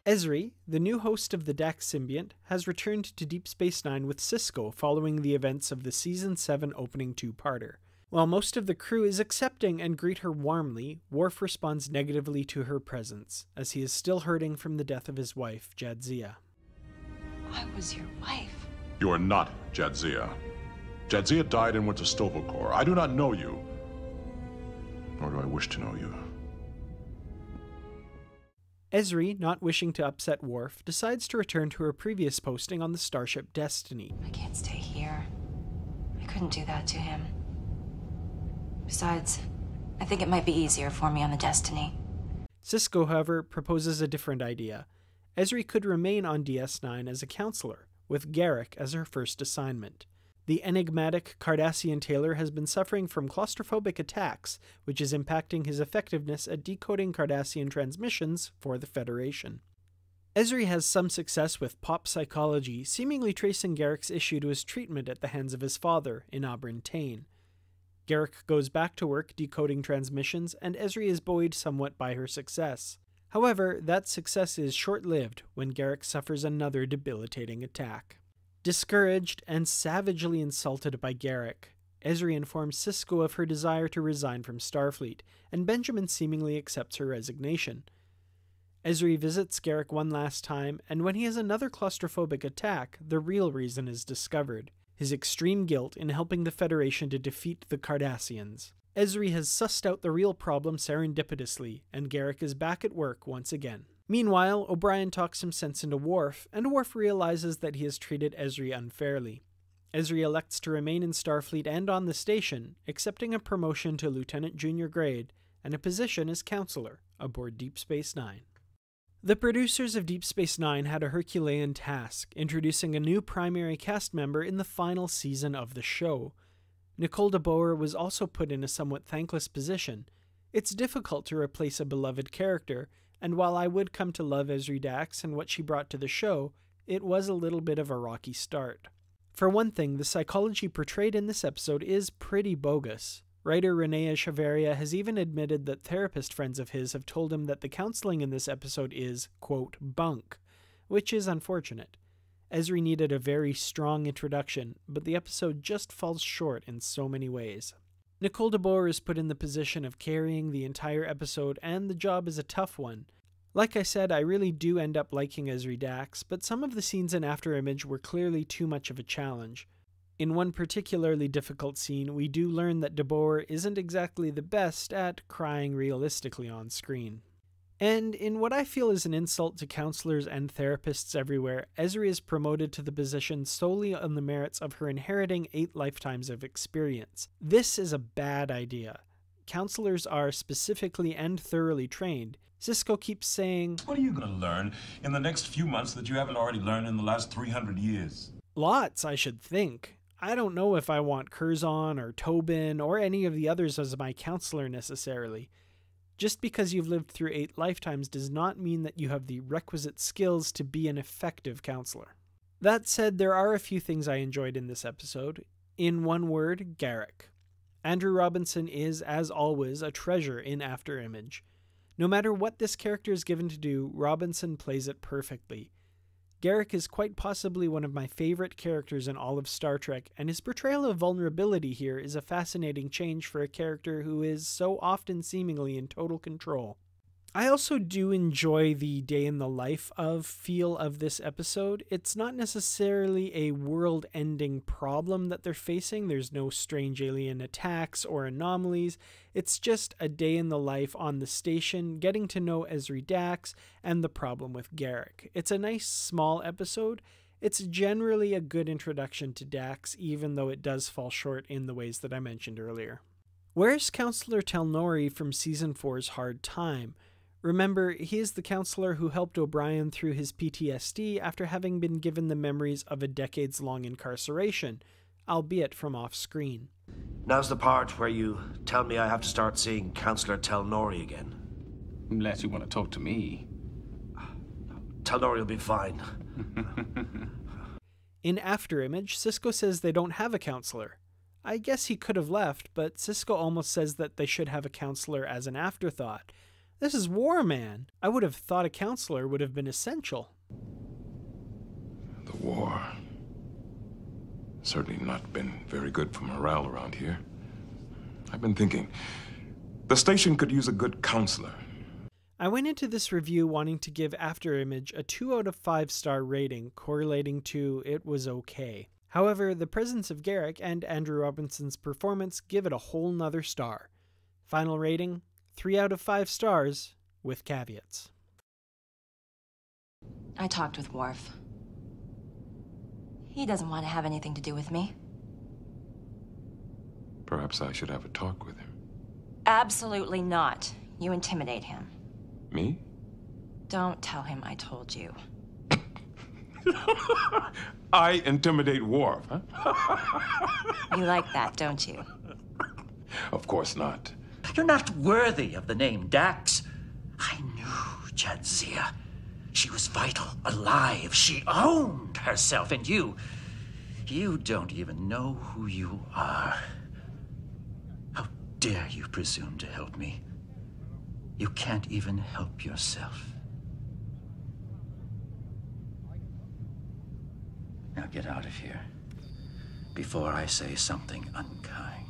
Ezri, the new host of the Dax symbiont, has returned to Deep Space Nine with Sisko following the events of the Season 7 opening two-parter. While most of the crew is accepting and greet her warmly, Worf responds negatively to her presence, as he is still hurting from the death of his wife, Jadzia. I was your wife. You are not Jadzia. Jadzia died and went to Sto-vo-kor. I do not know you, nor do I wish to know you. Ezri, not wishing to upset Worf, decides to return to her previous posting on the starship Destiny. I can't stay here. I couldn't do that to him. Besides, I think it might be easier for me on the Destiny. Sisko, however, proposes a different idea. Ezri could remain on DS9 as a counselor, with Garrick as her first assignment. The enigmatic Cardassian tailor has been suffering from claustrophobic attacks, which is impacting his effectiveness at decoding Cardassian transmissions for the Federation. Ezri has some success with pop psychology, seemingly tracing Garrick's issue to his treatment at the hands of his father, in Auburn Tain. Garrick goes back to work decoding transmissions, and Ezri is buoyed somewhat by her success. However, that success is short-lived when Garrick suffers another debilitating attack. Discouraged and savagely insulted by Garrick, Ezri informs Sisko of her desire to resign from Starfleet, and Benjamin seemingly accepts her resignation. Ezri visits Garrick one last time, and when he has another claustrophobic attack, the real reason is discovered: his extreme guilt in helping the Federation to defeat the Cardassians. Ezri has sussed out the real problem serendipitously, and Garrick is back at work once again. Meanwhile, O'Brien talks some sense into Worf, and Worf realizes that he has treated Ezri unfairly. Ezri elects to remain in Starfleet and on the station, accepting a promotion to Lieutenant Junior grade and a position as counselor aboard Deep Space Nine. The producers of Deep Space Nine had a Herculean task, introducing a new primary cast member in the final season of the show. Nicole DeBoer was also put in a somewhat thankless position. It's difficult to replace a beloved character, and while I would come to love Ezri Dax and what she brought to the show, it was a little bit of a rocky start. For one thing, the psychology portrayed in this episode is pretty bogus. Writer Renee Chavarria has even admitted that therapist friends of his have told him that the counseling in this episode is, quote, bunk, which is unfortunate. Ezri needed a very strong introduction, but the episode just falls short in so many ways. Nicole DeBoer is put in the position of carrying the entire episode, and the job is a tough one. Like I said, I really do end up liking Ezri Dax, but some of the scenes in Afterimage were clearly too much of a challenge. In one particularly difficult scene, we do learn that DeBoer isn't exactly the best at crying realistically on screen. And in what I feel is an insult to counselors and therapists everywhere, Ezri is promoted to the position solely on the merits of her inheriting 8 lifetimes of experience. This is a bad idea. Counselors are specifically and thoroughly trained. Sisko keeps saying, "What are you going to learn in the next few months that you haven't already learned in the last 300 years? Lots, I should think. I don't know if I want Curzon or Tobin or any of the others as my counselor necessarily. Just because you've lived through 8 lifetimes does not mean that you have the requisite skills to be an effective counselor." That said, there are a few things I enjoyed in this episode. In one word, Garrick. Andrew Robinson is, as always, a treasure in Afterimage. No matter what this character is given to do, Robinson plays it perfectly. Garrick is quite possibly one of my favorite characters in all of Star Trek, and his portrayal of vulnerability here is a fascinating change for a character who is so often seemingly in total control. I also do enjoy the day in the life of feel of this episode. It's not necessarily a world-ending problem that they're facing. There's no strange alien attacks or anomalies. It's just a day in the life on the station, getting to know Ezri Dax and the problem with Garrick. It's a nice small episode. It's generally a good introduction to Dax, even though it does fall short in the ways that I mentioned earlier. Where's Counselor Telnori from Season 4's Hard Time? Remember, he is the counselor who helped O'Brien through his PTSD after having been given the memories of a decades-long incarceration, albeit from off-screen. Now's the part where you tell me I have to start seeing Counselor Telnori again. Unless you want to talk to me. Telnori will be fine. In Afterimage, Sisko says they don't have a counselor. I guess he could have left, but Sisko almost says that they should have a counselor as an afterthought. This is war, man. I would have thought a counselor would have been essential. The war. Certainly not been very good for morale around here. I've been thinking, the station could use a good counselor. I went into this review wanting to give Afterimage a 2 out of 5 star rating, correlating to it was okay. However, the presence of Garrick and Andrew Robinson's performance give it a whole nother star. Final rating, 3 out of 5 stars, with caveats. I talked with Worf. He doesn't want to have anything to do with me. Perhaps I should have a talk with him. Absolutely not. You intimidate him. Me? Don't tell him I told you. I intimidate Worf, huh? You like that, don't you? Of course not. You're not worthy of the name Dax. I knew Jadzia. She was vital, alive. She owned herself, and you don't even know who you are. How dare you presume to help me? You can't even help yourself. Now get out of here before I say something unkind.